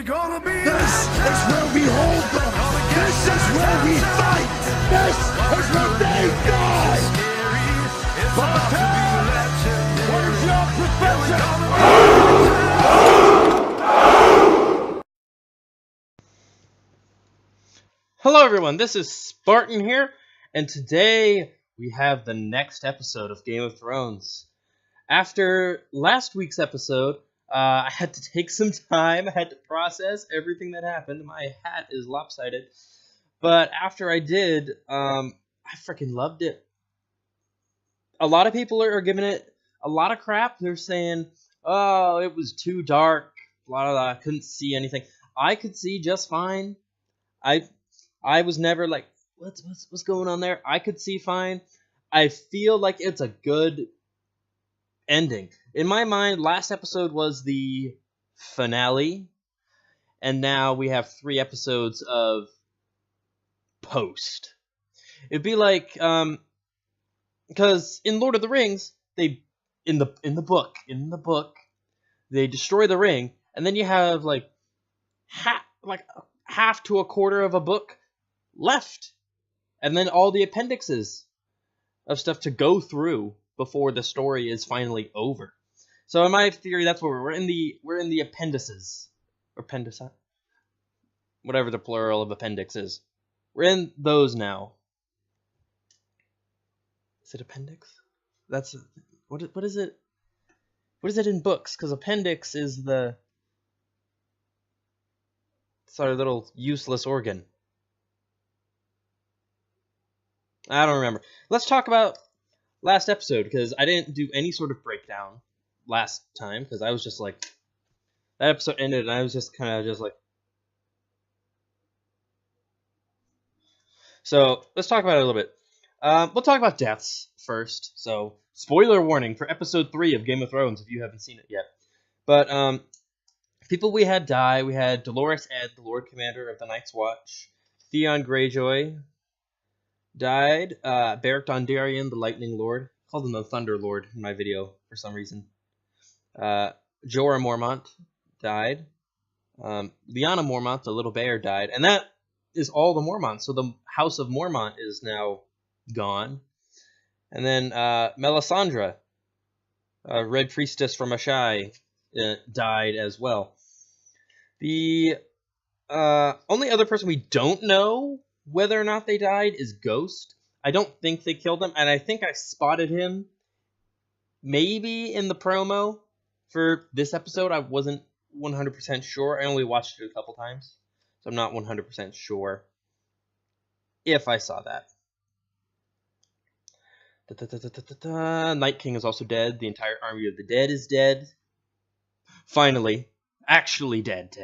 This is where we hold them. This is where we fight. This is where they die. Spartan, where's your professor? Hello everyone, this is Spartan here, and today we have the next episode of Game of Thrones. After last week's episode, I had to take some time, I had to process everything that happened. My hat is lopsided, but after I did, I freaking loved it. A lot of people are giving it a lot of crap. They're saying, oh, it was too dark, blah, blah, blah, I couldn't see anything. I could see just fine. I was never like, what's going on there? I could see fine. I feel like it's a good ending. In my mind, last episode was the finale, and now we have 3 episodes of post. It'd be like, because in Lord of the Rings, they in the book, they destroy the ring, and then you have like half to a quarter of a book left, and then all the appendixes of stuff to go through before the story is finally over. So in my theory, that's where we're in the appendices, or appendicite, whatever the plural of appendix is. We're in those now. Is it appendix? That's what is it? What is it in books? Because appendix is the sort of little useless organ. I don't remember. Let's talk about last episode, because I didn't do any sort of breakdown last time, because I was just like, that episode ended, and I was just kind of just like. So, let's talk about it a little bit. We'll talk about deaths first. So, spoiler warning for episode 3 of Game of Thrones, if you haven't seen it yet. But, people we had die. We had Dolorous Edd, the Lord Commander of the Night's Watch. Theon Greyjoy died. Beric Dondarrion, the Lightning Lord. I called him the Thunder Lord in my video for some reason. Jorah Mormont died. Lyanna Mormont, the Little Bear, died. And that is all the Mormonts. So the House of Mormont is now gone. And then Melisandre, Red Priestess from Ashai, died as well. The only other person we don't know whether or not they died is Ghost. I don't think they killed him, and I think I spotted him maybe in the promo for this episode. I wasn't 100% sure. I only watched it a couple times, so I'm not 100% sure if I saw that. Night King is also dead. The entire army of the dead is dead. Finally. Actually dead.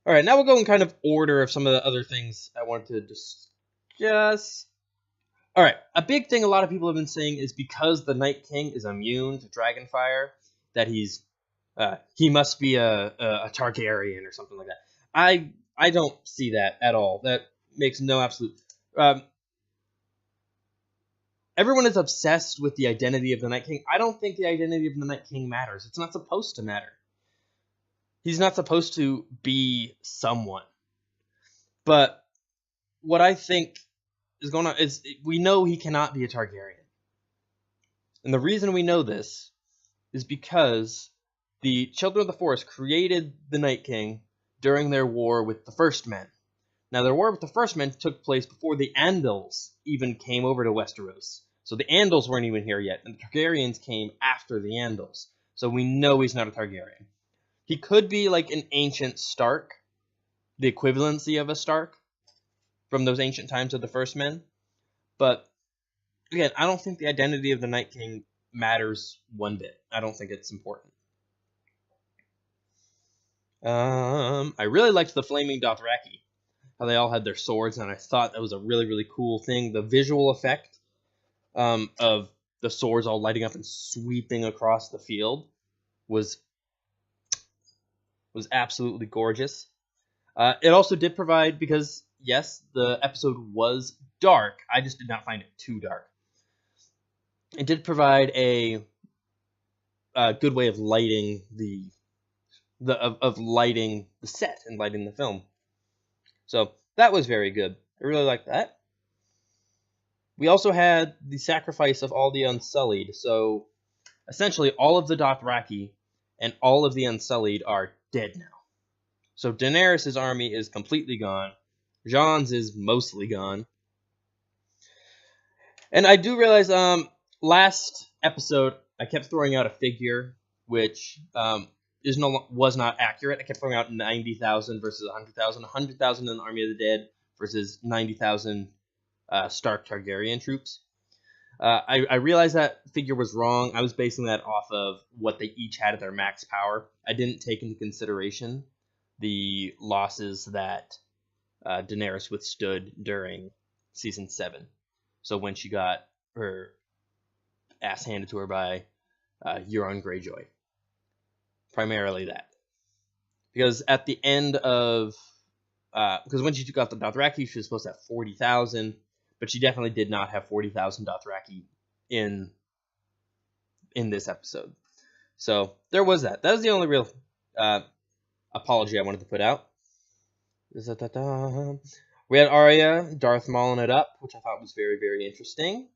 Alright, now we'll go in kind of order of some of the other things I wanted to discuss. Alright, a big thing a lot of people have been saying is because the Night King is immune to Dragonfire, that he must be a Targaryen or something like that. I don't see that at all. That makes no absolute... everyone is obsessed with the identity of the Night King. I don't think the identity of the Night King matters. It's not supposed to matter. He's not supposed to be someone. But what I think is going on is we know he cannot be a Targaryen. And the reason we know this is because the Children of the Forest created the Night King during their war with the First Men. Now, their war with the First Men took place before the Andals even came over to Westeros. So the Andals weren't even here yet, and the Targaryens came after the Andals. So we know he's not a Targaryen. He could be like an ancient Stark, the equivalency of a Stark from those ancient times of the First Men. But, again, I don't think the identity of the Night King matters one bit. I don't think it's important. I really liked the Flaming Dothraki, how they all had their swords, and I thought that was a really, really cool thing. The visual effect of the swords all lighting up and sweeping across the field was absolutely gorgeous. It also did provide, because, yes, the episode was dark. I just did not find it too dark. It did provide a good way of lighting of lighting the set and lighting the film. So that was very good. I really liked that. We also had the sacrifice of all the Unsullied. So essentially, all of the Dothraki and all of the Unsullied are dead now. So Daenerys' army is completely gone. Jon's is mostly gone. And I do realize, last episode, I kept throwing out a figure, which was not accurate. I kept throwing out 90,000 versus 100,000. 100,000 in the Army of the Dead versus 90,000 Stark Targaryen troops. I realized that figure was wrong. I was basing that off of what they each had at their max power. I didn't take into consideration the losses that Daenerys withstood during Season 7. So when she got her ass handed to her by Euron Greyjoy. Primarily that. Because at the end of... because when she took out the Dothraki, she was supposed to have 40,000, but she definitely did not have 40,000 Dothraki in this episode. So there was that. That was the only real apology I wanted to put out. We had Arya, Darth Mauling it up, which I thought was very, very interesting.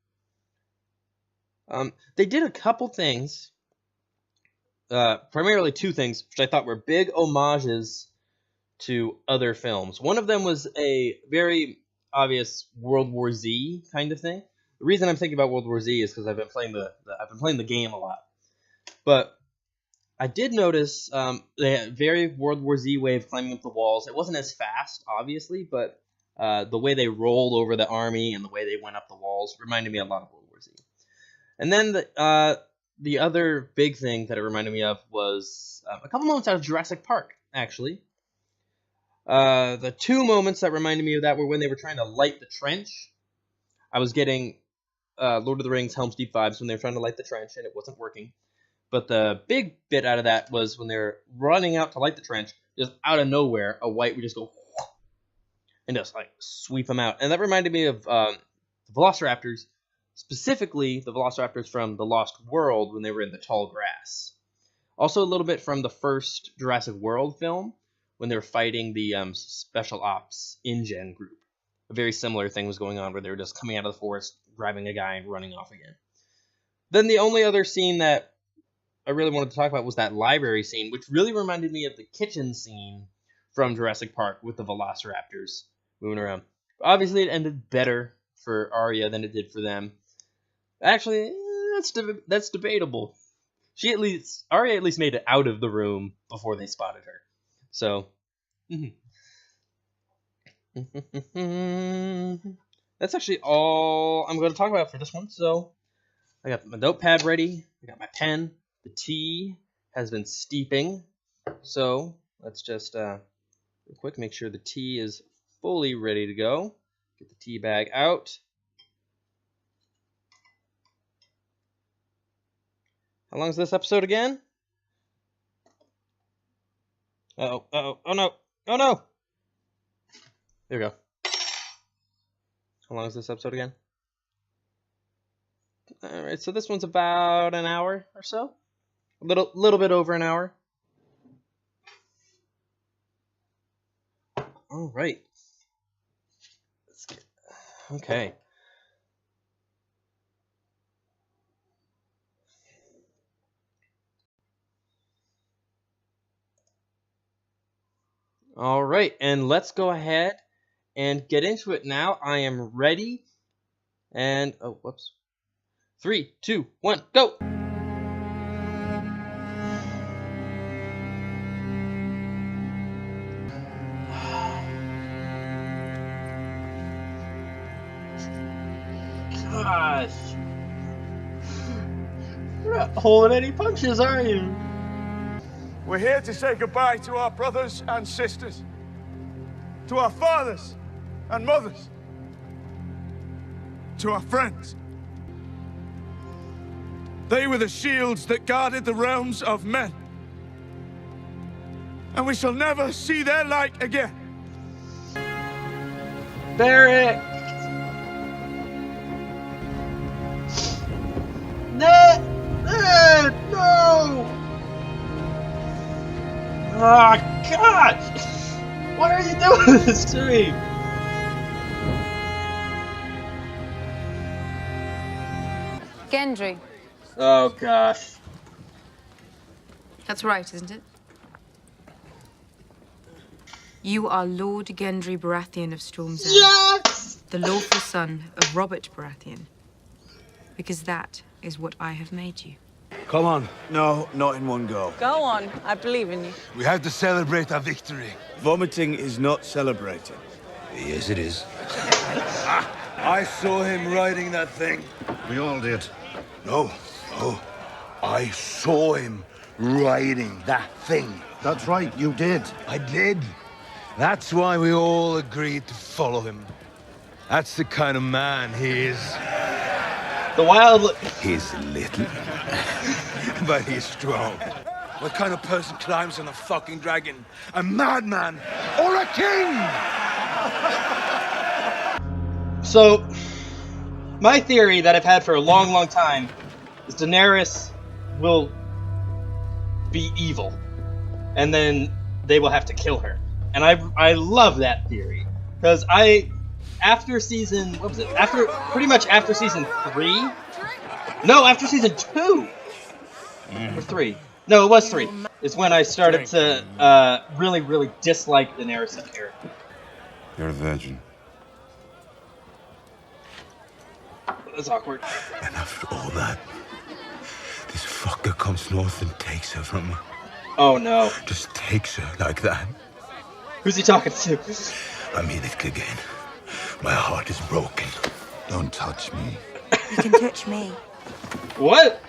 They did a couple things, primarily two things, which I thought were big homages to other films. One of them was a very obvious World War Z kind of thing. The reason I'm thinking about World War Z is because I've been playing the game a lot. But I did notice they had a very World War Z way of climbing up the walls. It wasn't as fast, obviously, but the way they rolled over the army and the way they went up the walls reminded me a lot of World War Z. And then the other big thing that it reminded me of was a couple moments out of Jurassic Park, actually. The two moments that reminded me of that were when they were trying to light the trench. I was getting Lord of the Rings Helm's Deep vibes when they were trying to light the trench, and it wasn't working. But the big bit out of that was when they were running out to light the trench, just out of nowhere, a white would just go and just like sweep them out. And that reminded me of the Velociraptors, specifically the Velociraptors from The Lost World when they were in the tall grass. Also a little bit from the first Jurassic World film when they were fighting the Special Ops InGen group. A very similar thing was going on where they were just coming out of the forest, grabbing a guy, and running off again. Then the only other scene that I really wanted to talk about was that library scene, which really reminded me of the kitchen scene from Jurassic Park with the Velociraptors moving around. Obviously, it ended better for Arya than it did for them. Actually, that's debatable. Arya at least made it out of the room before they spotted her. So, that's actually all I'm going to talk about for this one. So, I got my notepad ready. I got my pen. The tea has been steeping. So, let's just real quick make sure the tea is fully ready to go. Get the tea bag out. How long is this episode again? Oh no. There we go. How long is this episode again? Alright, so this one's about an hour or so. A little bit over an hour. Alright. Okay. All right, and let's go ahead and get into it now. I am ready. And, oh, whoops. 3, 2, 1, go! Gosh. You're not holding any punches, are you? We're here to say goodbye to our brothers and sisters, to our fathers and mothers, to our friends. They were the shields that guarded the realms of men, and we shall never see their like again. Barrett! No! No! No! Oh, God! Why are you doing this to me? Gendry. Oh, gosh. That's right, isn't it? You are Lord Gendry Baratheon of Storm's End. Yes! The lawful son of Robert Baratheon. Because that is what I have made you. Come on. No, not in one go. Go on, I believe in you. We have to celebrate our victory. Vomiting is not celebrating. Yes, it is. I saw him riding that thing. We all did. No, no. I saw him riding that thing. That's right, you did. I did. That's why we all agreed to follow him. That's the kind of man he is. The wild... He's little, but he's strong. What kind of person climbs on a fucking dragon? A madman or a king? So, my theory that I've had for a long, long time is Daenerys will be evil, and then they will have to kill her. And I love that theory, because after season, what was it? Pretty much after season 3? No, after season 2! Or 3. No, it was 3. It's when I started to really, really dislike Daenerys as a character. You're a virgin. That's awkward. And after all that, this fucker comes north and takes her from her. Oh no. Just takes her like that. Who's he talking to? I mean it, Clegane. My heart is broken. Don't touch me. You can touch me. What?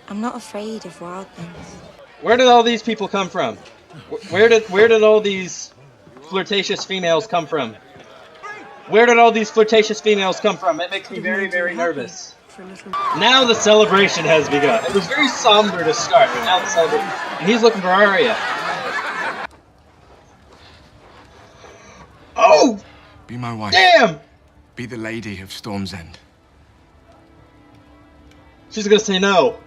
I'm not afraid of wild things. Where did all these people come from? Where did all these flirtatious females come from? Where did all these flirtatious females come from? It makes me very, very nervous. Now the celebration has begun. It was very somber to start, but now the celebration. And he's looking for Arya. Oh! Be my wife. Damn! Be the lady of Storm's End. She's gonna say no.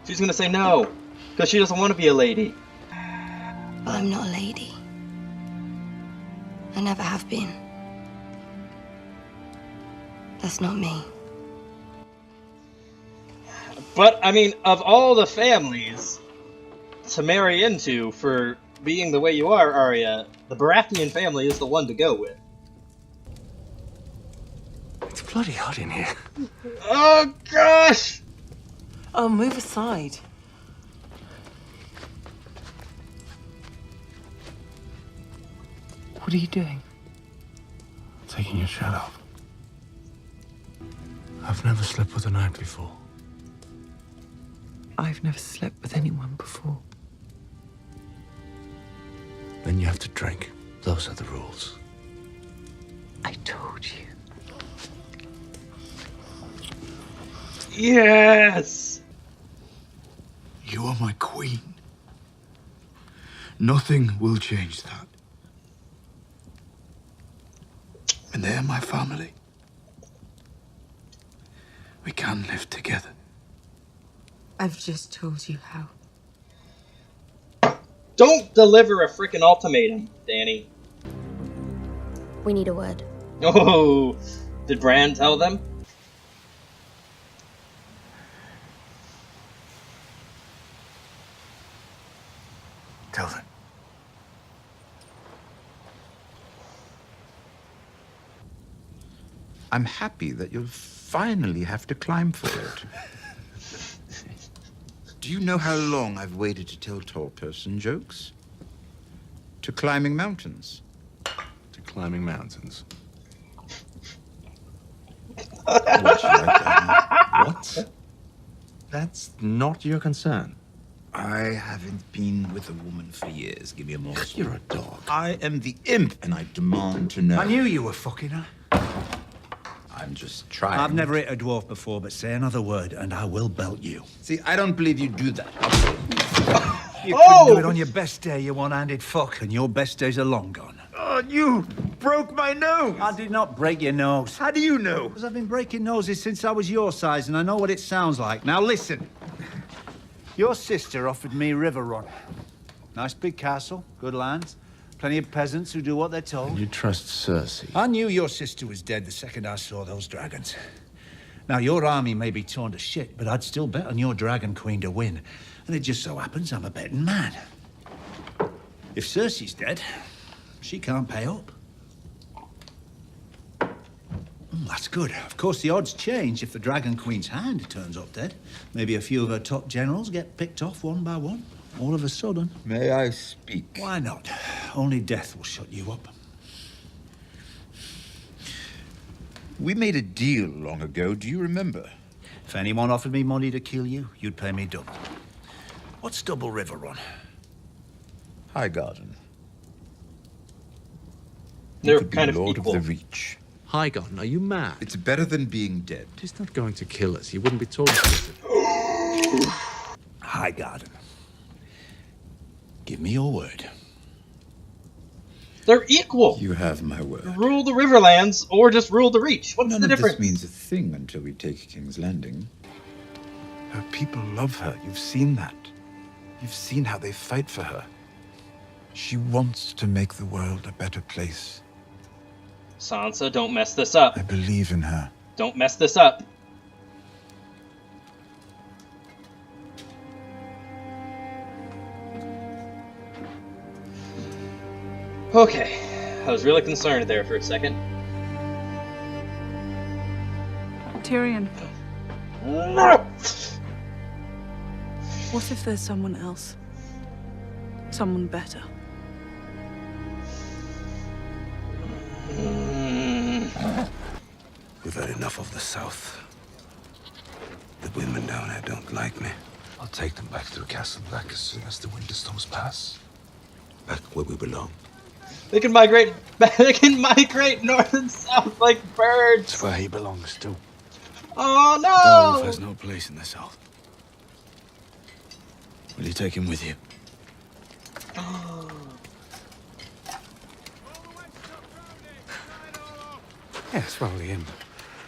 She's gonna say no. Because she doesn't want to be a lady. But I'm not a lady. I never have been. That's not me. But, I mean, of all the families to marry into for being the way you are, Arya, the Baratheon family is the one to go with. It's bloody hot in here. Oh, gosh! Oh, move aside. What are you doing? Taking your shirt off. I've never slept with a knight before. I've never slept with anyone before. Then you have to drink. Those are the rules. I told you. Yes! You are my queen. Nothing will change that. And they are my family. We can live together. I've just told you how. Don't deliver a freaking ultimatum, Danny. We need a word. Oh, did Bran tell them? Tell them. I'm happy that you'll finally have to climb for it. Do you know how long I've waited to tell tall person jokes? To climbing mountains. To climbing mountains. What should I do? What? That's not your concern. I haven't been with a woman for years. Give me a morsel. You're a dog. I am the imp, and I demand to know. I knew you were fucking her. I'm just trying. I've never hit a dwarf before, but say another word and I will belt you. See, I don't believe you do that. You couldn't do it on your best day, you one-handed fuck, and your best days are long gone. Oh, you broke my nose. I did not break your nose. How do you know? Because I've been breaking noses since I was your size, and I know what it sounds like. Now listen. Your sister offered me Riverrun. Nice big castle, good lands, plenty of peasants who do what they're told. And you trust Cersei? I knew your sister was dead the second I saw those dragons. Now, your army may be torn to shit, but I'd still bet on your Dragon Queen to win. And it just so happens I'm a betting man. If Cersei's dead, she can't pay up. That's good. Of course, the odds change if the Dragon Queen's hand turns up dead. Maybe a few of her top generals get picked off one by one. All of a sudden. May I speak? Why not? Only death will shut you up. We made a deal long ago, do you remember? If anyone offered me money to kill you, you'd pay me double. What's double Riverrun? Highgarden. They're You could be kind of Lord equal. of the Reach. Highgarden, are you mad? It's better than being dead. He's not going to kill us. He wouldn't be talking to us. Highgarden. Give me your word. They're equal. You have my word. Rule the Riverlands or just rule the Reach. What's None the of difference? this means a thing until we take King's Landing. Her people love her. You've seen that. You've seen how they fight for her. She wants to make the world a better place. Sansa, don't mess this up. I believe in her. Don't mess this up. Okay, I was really concerned there for a second. Tyrion, No! what if there's someone else? Someone better? We've had enough of the South. The women down there don't like me. I'll take them back to Castle Black as soon as the winter storms pass. Back where we belong. They can migrate. They can migrate north and south like birds. It's where he belongs to. Oh Darwolf no! has no place in the South. Will you take him with you? Yes, well,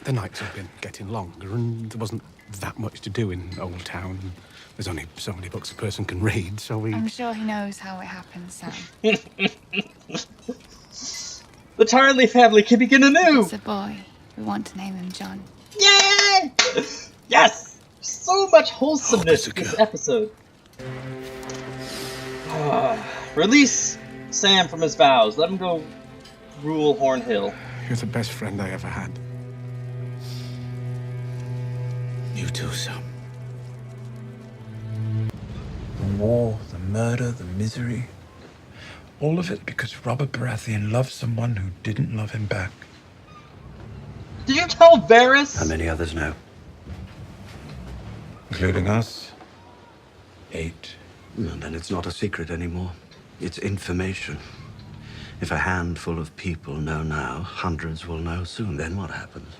the nights have been getting longer, and there wasn't that much to do in Old Town. There's only so many books a person can read, so we... I'm sure he knows how it happens, Sam. The Tarley family can begin anew. It's a boy. We want to name him John. Yay! Yes! So much wholesomeness in this episode. Release Sam from his vows. Let him go rule Hornhill. You're the best friend I ever had. You too, Sam. The war, the murder, the misery. All of it because Robert Baratheon loved someone who didn't love him back. Did you tell Varys? How many others know? Including us? 8. And then it's not a secret anymore. It's information. If a handful of people know now, hundreds will know soon. Then what happens?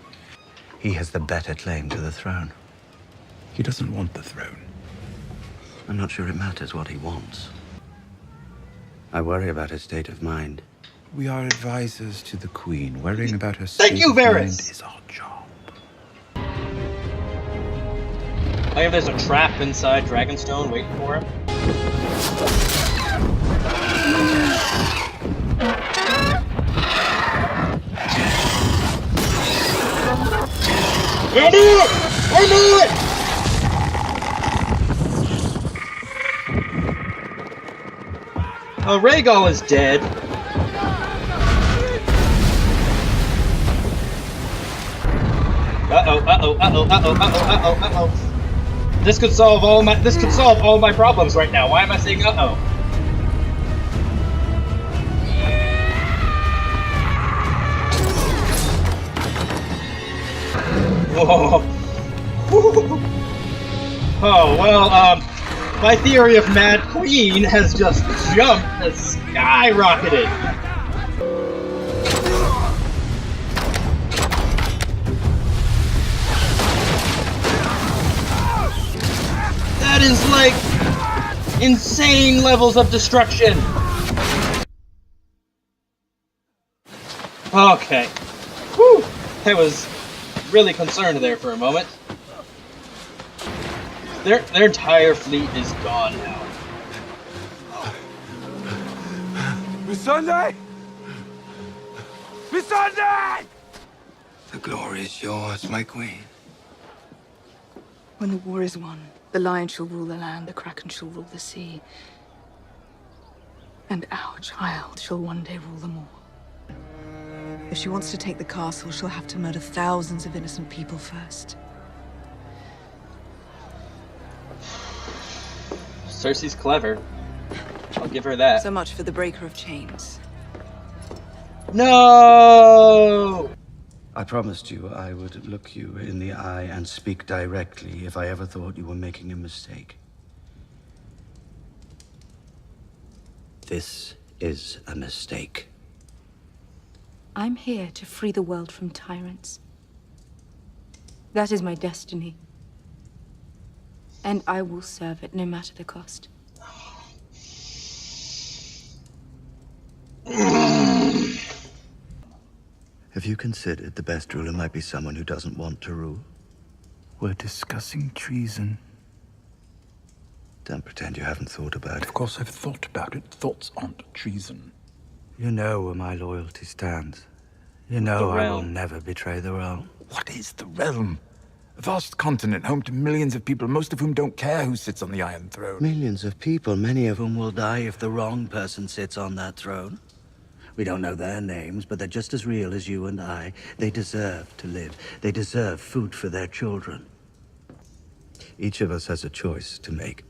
He has the better claim to the throne. He doesn't want the throne. I'm not sure it matters what he wants. I worry about his state of mind. We are advisors to the Queen. Worrying about her state Thank you, of mind Varys! is our job. I think there's a trap inside Dragonstone waiting for him. I knew it! I knew it! Rhaegal is dead. Uh-oh. This could solve all my problems right now. Why am I saying uh-oh? Whoa. Oh, well, my theory of Mad Queen has just jumped, has skyrocketed. That is like insane levels of destruction. Okay. Whew. I was really concerned there for a moment. Their entire fleet is gone now. Miss Sunday! Miss Sunday! The glory is yours, my queen. When the war is won, the lion shall rule the land, the kraken shall rule the sea. And our child shall one day rule them all. If she wants to take the castle, she'll have to murder thousands of innocent people first. Cersei's clever. I'll give her that. So much for the breaker of chains. No! I promised you I would look you in the eye and speak directly if I ever thought you were making a mistake. This is a mistake. I'm here to free the world from tyrants. That is my destiny. And I will serve it no matter the cost. Have you considered the best ruler might be someone who doesn't want to rule? We're discussing treason. Don't pretend you haven't thought about it. Of course I've thought about it. Thoughts aren't treason. You know where my loyalty stands. You know I will never betray the realm. What is the realm? A vast continent home to millions of people, most of whom don't care who sits on the Iron Throne. Millions of people, many of whom will die if the wrong person sits on that throne. We don't know their names, but they're just as real as you and I. They deserve to live. They deserve food for their children. Each of us has a choice to make.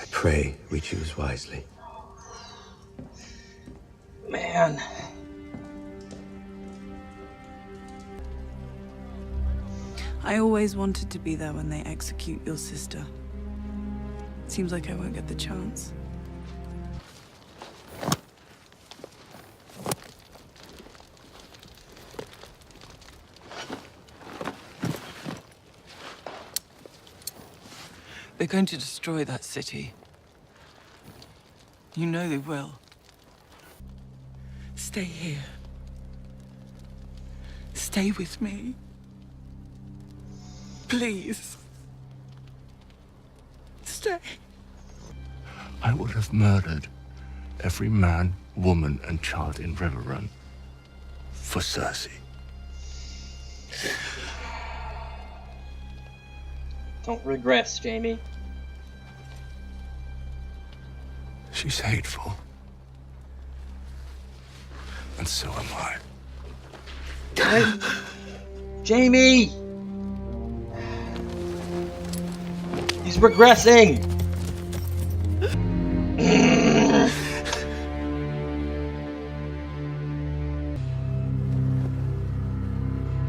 I pray we choose wisely. Man. I always wanted to be there when they execute your sister. Seems like I won't get the chance. They're going to destroy that city. You know they will. Stay here. Stay with me. Please. Stay. I would have murdered every man, woman, and child in Riverrun for Cersei. Don't regress, Jamie. She's hateful. And so am I. Jamie! He's regressing!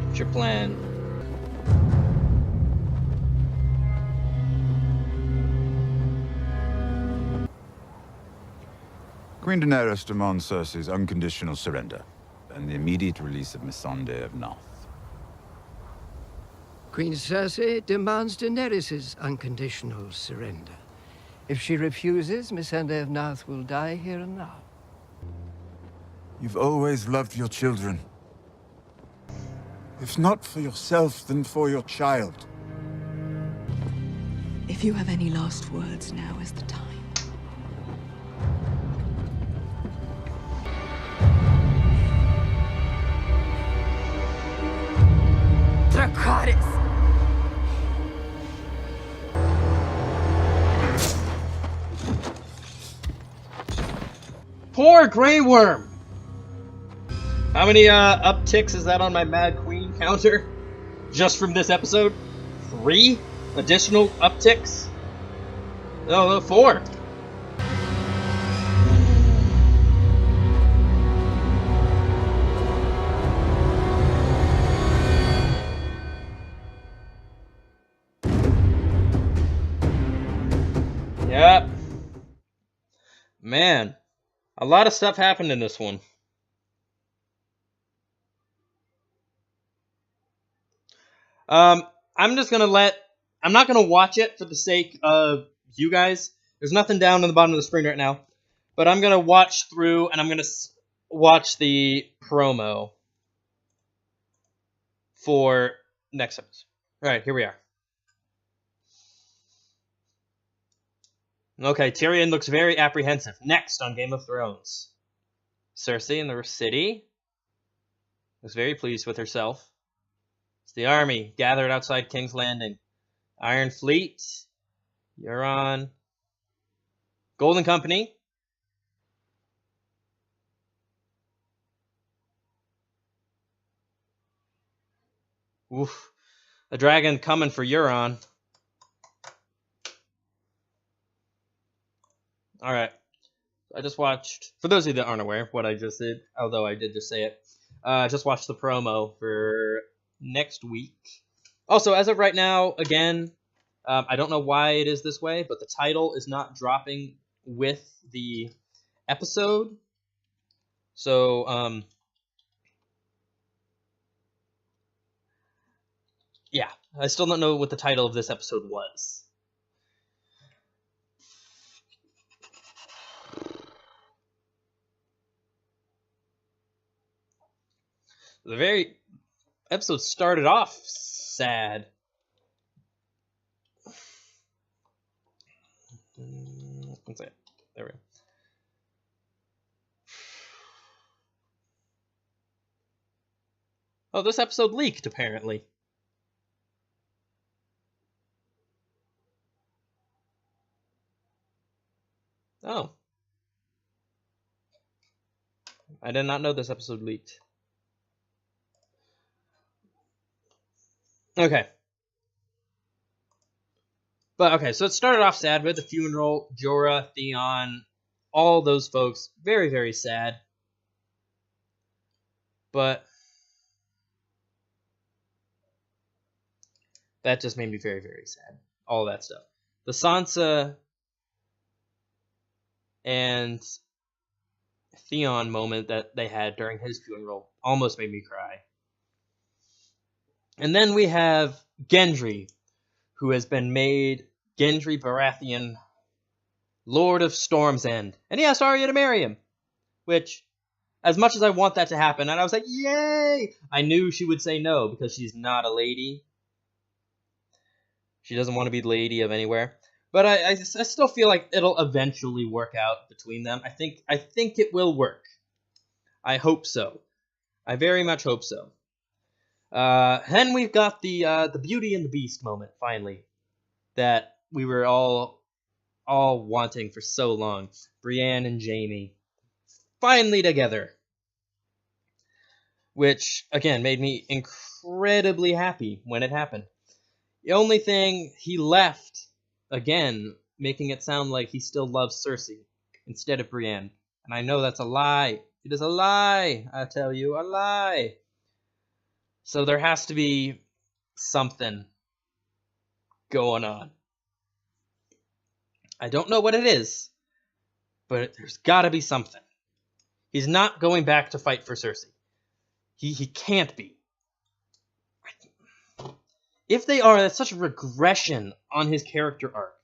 What's your plan? Queen Daenerys demands Cersei's unconditional surrender and the immediate release of Missandei of Narth. Queen Cersei demands Daenerys' unconditional surrender. If she refuses, Missandei of Narth will die here and now. You've always loved your children. If not for yourself, then for your child. If you have any last words, now is the time. Dracarys! Poor Grey Worm! How many upticks is that on my Mad Queen counter? Just from this episode? 3 additional upticks? No, 4. Yep. Man, a lot of stuff happened in this one. I'm not gonna watch it for the sake of you guys. There's nothing down on the bottom of the screen right now, but I'm gonna watch through and I'm gonna watch the promo for next episode. All right, here we are. Okay, Tyrion looks very apprehensive. Next on Game of Thrones. Cersei in the city. Was very pleased with herself. It's the army gathered outside King's Landing. Iron Fleet. Euron. Golden Company. Oof. A dragon coming for Euron. Alright. I just watched, for those of you that aren't aware of what I just did, although I did just say it, I just watched the promo for next week. Also, as of right now, again, I don't know why it is this way, but the title is not dropping with the episode. So, yeah, I still don't know what the title of this episode was. The very episode started off sad. Let's see. There we go. Oh, this episode leaked, apparently. Oh. I did not know this episode leaked. Okay. But, okay, so it started off sad with the funeral, Jorah, Theon, all those folks. Very, very sad. But that just made me very, very sad. All that stuff. The Sansa and Theon moment that they had during his funeral almost made me cry. And then we have Gendry, who has been made Gendry Baratheon, Lord of Storm's End. And he asked Arya to marry him. Which, as much as I want that to happen, and I was like, yay! I knew she would say no, because she's not a lady. She doesn't want to be the lady of anywhere. But I still feel like it'll eventually work out between them. I think it will work. I hope so. I very much hope so. Then we've got the Beauty and the Beast moment, finally. That we were all wanting for so long. Brienne and Jaime. Finally together. Which, again, made me incredibly happy when it happened. The only thing, he left, again, making it sound like he still loves Cersei instead of Brienne. And I know that's a lie. It is a lie, I tell you, a lie. So there has to be something going on. I don't know what it is, but there's got to be something. He's not going back to fight for Cersei. He can't be. If they are, that's such a regression on his character arc.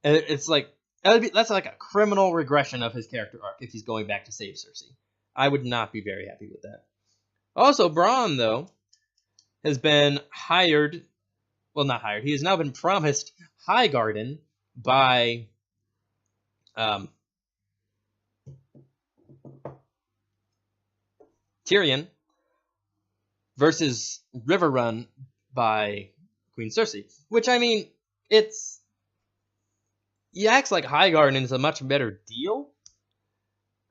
It's like, that's like a criminal regression of his character arc if he's going back to save Cersei. I would not be very happy with that. Also, Bronn, though, has been hired. Well, not hired. He has now been promised Highgarden by Tyrion versus Riverrun by Queen Cersei. Which, I mean, he acts like Highgarden is a much better deal.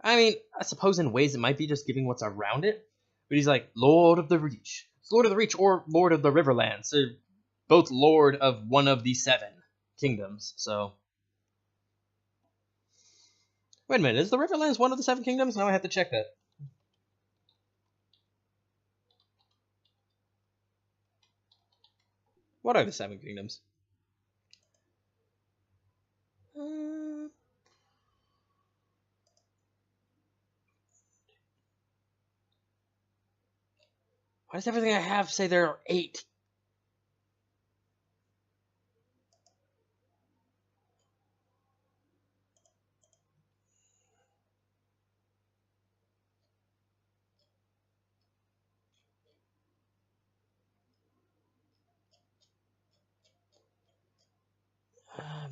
I mean, I suppose in ways it might be just giving what's around it. But he's like, Lord of the Reach. It's Lord of the Reach or Lord of the Riverlands. So both Lord of one of the 7 kingdoms. So, wait a minute. Is the Riverlands one of the 7 kingdoms? Now I have to check that. What are the 7 kingdoms? Why does everything I have say there are 8?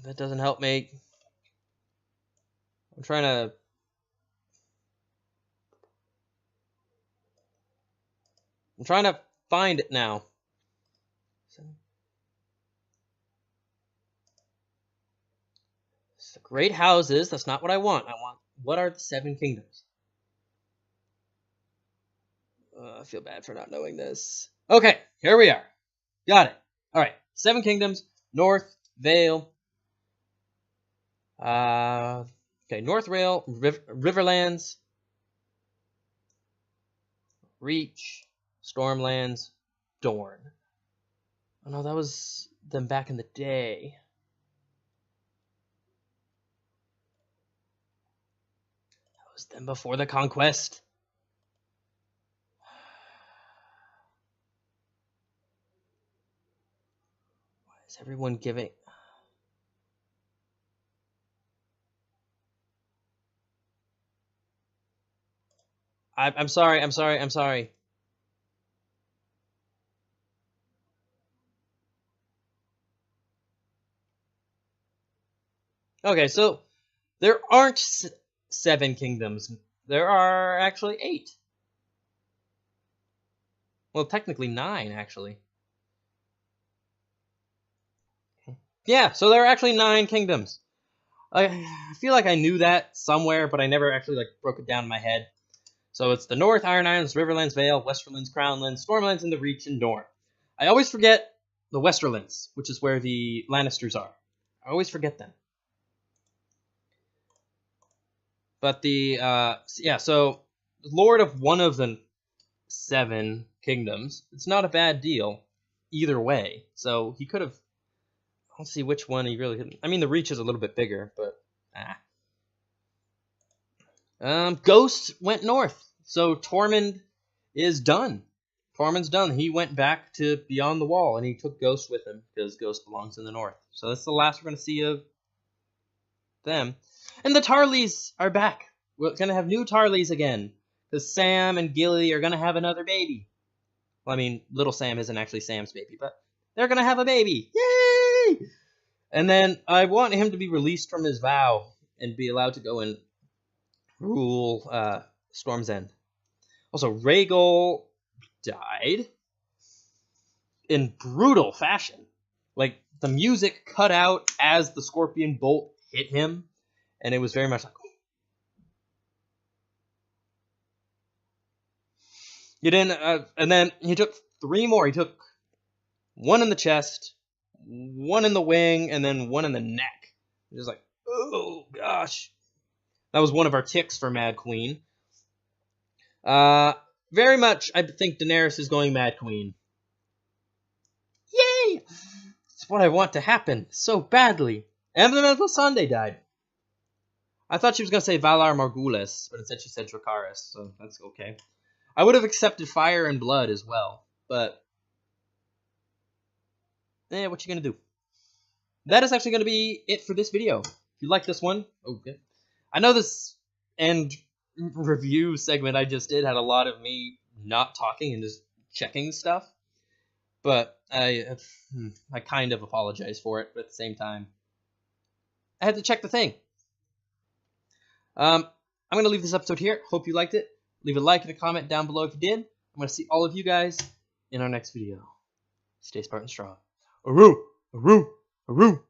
That doesn't help me. I'm trying to... find it now. It's the great houses. That's not what I want. What are the 7 kingdoms? I feel bad for not knowing this. Okay, here we are. Got it. All right, 7 kingdoms. North, Vale. Okay, North Vale, Riverlands, Reach, Stormlands, Dorne. Oh no, that was them back in the day. That was them before the conquest. Why is everyone giving... I'm sorry. Okay, so there aren't 7 kingdoms. There are actually 8. Well, technically 9, actually. Yeah, so there are actually 9 kingdoms. I feel like I knew that somewhere, but I never actually broke it down in my head. So it's the North, Iron Islands, Riverlands, Vale, Westerlands, Crownlands, Stormlands, and the Reach and Dorne. I always forget the Westerlands, which is where the Lannisters are. I always forget them. But so Lord of one of the 7 kingdoms, it's not a bad deal either way. So he could have... Let's see which one he really could... I mean, the Reach is a little bit bigger, but... Ghost went north. So Tormund is done. Tormund's done. He went back to Beyond the Wall, and he took Ghost with him, because Ghost belongs in the north. So that's the last we're going to see of them. And the Tarleys are back. We're going to have new Tarleys again, because Sam and Gilly are going to have another baby. Well, I mean, little Sam isn't actually Sam's baby, but they're going to have a baby. Yay! And then I want him to be released from his vow and be allowed to go and rule Storm's End. Also, Rhaegal died in brutal fashion. Like, the music cut out as the scorpion bolt hit him, and it was very much like... You didn't, and then he took 3 more. He took 1 in the chest, 1 in the wing, and then 1 in the neck. It was like, oh gosh. That was one of our ticks for Mad Queen. Very much, I think Daenerys is going Mad Queen. Yay! It's what I want to happen so badly. And then Melisandre died. I thought she was going to say Valar Morghulis, but instead she said Dracarys, so that's okay. I would have accepted Fire and Blood as well, but... what you going to do? That is actually going to be it for this video. If you like this one... Okay. I know this end review segment I just did had a lot of me not talking and just checking stuff, but I kind of apologize for it, but at the same time, I had to check the thing. I'm going to leave this episode here. Hope you liked it. Leave a like and a comment down below if you did. I'm going to see all of you guys in our next video. Stay Spartan strong. Aroo! Aroo! Aroo!